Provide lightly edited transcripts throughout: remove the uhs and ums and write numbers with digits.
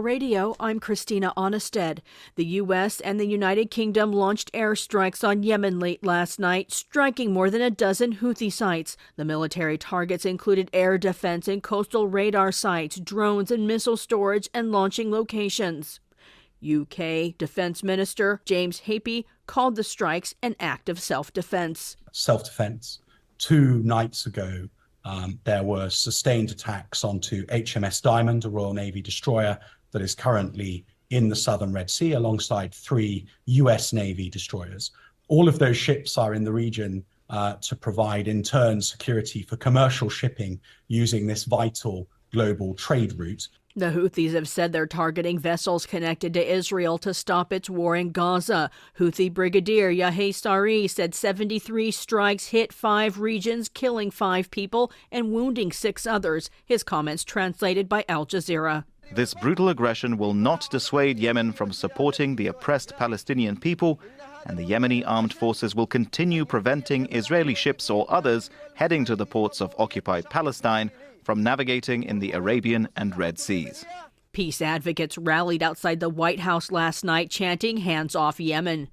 Radio, I'm Christina Onnested. The U.S. and the United Kingdom launched airstrikes on Yemen late last night, striking more than a dozen Houthi sites. The military targets included air defense and coastal radar sites, drones and missile storage, and launching locations. UK Defense Minister James Heappey called the strikes an act of self-defense. Self-defense. 2 nights ago, there were sustained attacks onto HMS Diamond, a Royal Navy destroyer that is currently in the southern Red Sea alongside 3 US Navy destroyers. All of those ships are in the region to provide, in turn, security for commercial shipping using this vital global trade route. The Houthis have said they're targeting vessels connected to Israel to stop its war in Gaza. Houthi Brigadier Yahya Saree said 73 strikes hit 5 regions, killing 5 people and wounding 6 others. His comments translated by Al Jazeera. This brutal aggression will not dissuade Yemen from supporting the oppressed Palestinian people, and the Yemeni armed forces will continue preventing Israeli ships or others heading to the ports of occupied Palestine from navigating in the Arabian and Red Seas. Peace advocates rallied outside the White House last night chanting, "Hands off Yemen."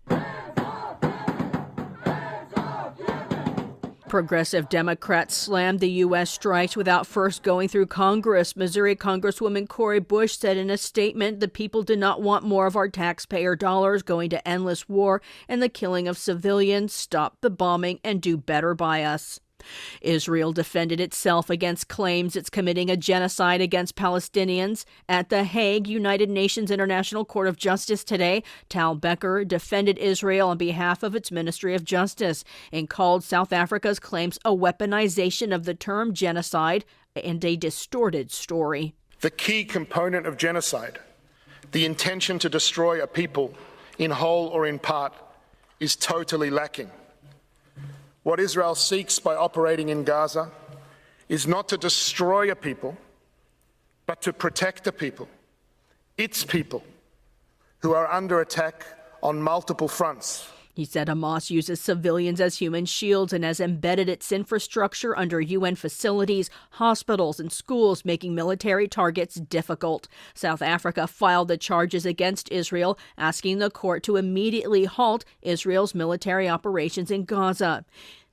Progressive Democrats slammed the U.S. strikes without first going through Congress. Missouri Congresswoman Cori Bush said in a statement, "The people do not want more of our taxpayer dollars going to endless war and the killing of civilians. Stop the bombing and do better by us." Israel defended itself against claims it's committing a genocide against Palestinians. At The Hague, United Nations International Court of Justice today, Tal Becker defended Israel on behalf of its Ministry of Justice and called South Africa's claims a weaponization of the term genocide and a distorted story. The key component of genocide, the intention to destroy a people in whole or in part, is totally lacking. What Israel seeks by operating in Gaza is not to destroy a people, but to protect a people, its people, who are under attack on multiple fronts. He said Hamas uses civilians as human shields and has embedded its infrastructure under UN facilities, hospitals, and schools, making military targets difficult. South Africa filed the charges against Israel, asking the court to immediately halt Israel's military operations in Gaza.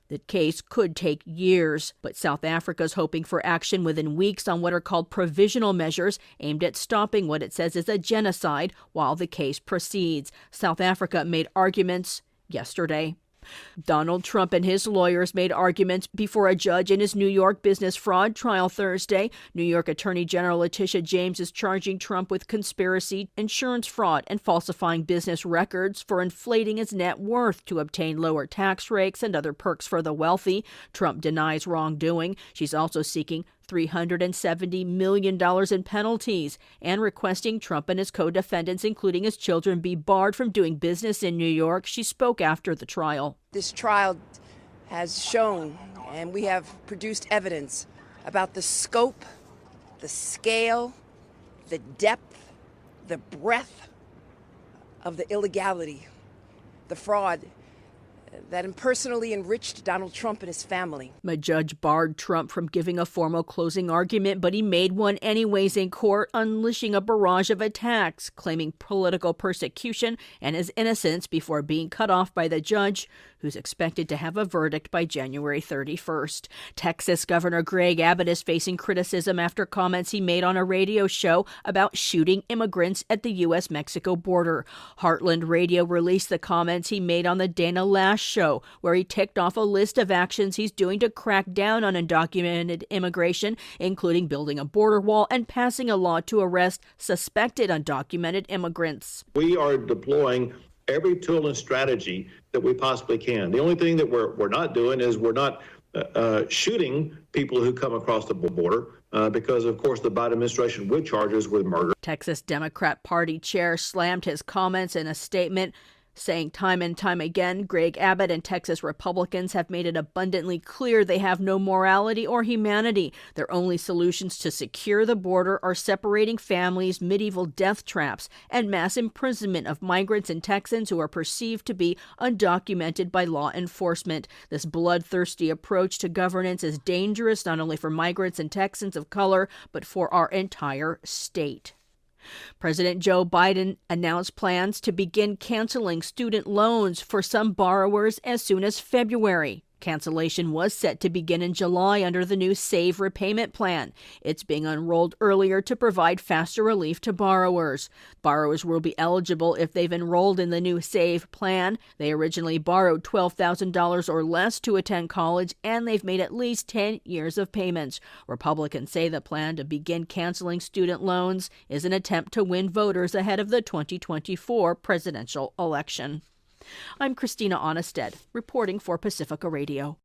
The case could take years, but South Africa's hoping for action within weeks on what are called provisional measures aimed at stopping what it says is a genocide while the case proceeds. South Africa made arguments yesterday. Donald Trump and his lawyers made arguments before a judge in his New York business fraud trial Thursday. New York Attorney General Letitia James is charging Trump with conspiracy, insurance fraud, and falsifying business records for inflating his net worth to obtain lower tax rates and other perks for the wealthy. Trump denies wrongdoing. She's also seeking $370 million in penalties and requesting Trump and his co-defendants, including his children, be barred from doing business in New York. She spoke after the trial. This trial has shown, and we have produced evidence about the scope, the scale, the depth, the breadth of the illegality, the fraud that impersonally enriched Donald Trump and his family. A judge barred Trump from giving a formal closing argument, but he made one anyways in court, unleashing a barrage of attacks, claiming political persecution and his innocence before being cut off by the judge, who's expected to have a verdict by January 31st. Texas Governor Greg Abbott is facing criticism after comments he made on a radio show about shooting immigrants at the U.S.-Mexico border. Heartland Radio released the comments he made on the Dana Lash show, where he ticked off a list of actions he's doing to crack down on undocumented immigration, including building a border wall and passing a law to arrest suspected undocumented immigrants. We are deploying every tool and strategy that we possibly can. The only thing that we're not doing is we're not shooting people who come across the border because, of course, the Biden administration would charge us with murder. Texas Democrat Party chair slammed his comments in a statement, saying time and time again, Greg Abbott and Texas Republicans have made it abundantly clear they have no morality or humanity. Their only solutions to secure the border are separating families, medieval death traps, and mass imprisonment of migrants and Texans who are perceived to be undocumented by law enforcement. This bloodthirsty approach to governance is dangerous not only for migrants and Texans of color, but for our entire state. President Joe Biden announced plans to begin canceling student loans for some borrowers as soon as February. Cancellation was set to begin in July under the new SAVE repayment plan. It's being unrolled earlier to provide faster relief to borrowers. Borrowers will be eligible if they've enrolled in the new SAVE plan. They originally borrowed $12,000 or less to attend college, and they've made at least 10 years of payments. Republicans say the plan to begin canceling student loans is an attempt to win voters ahead of the 2024 presidential election. I'm Christina Onnested, reporting for Pacifica Radio.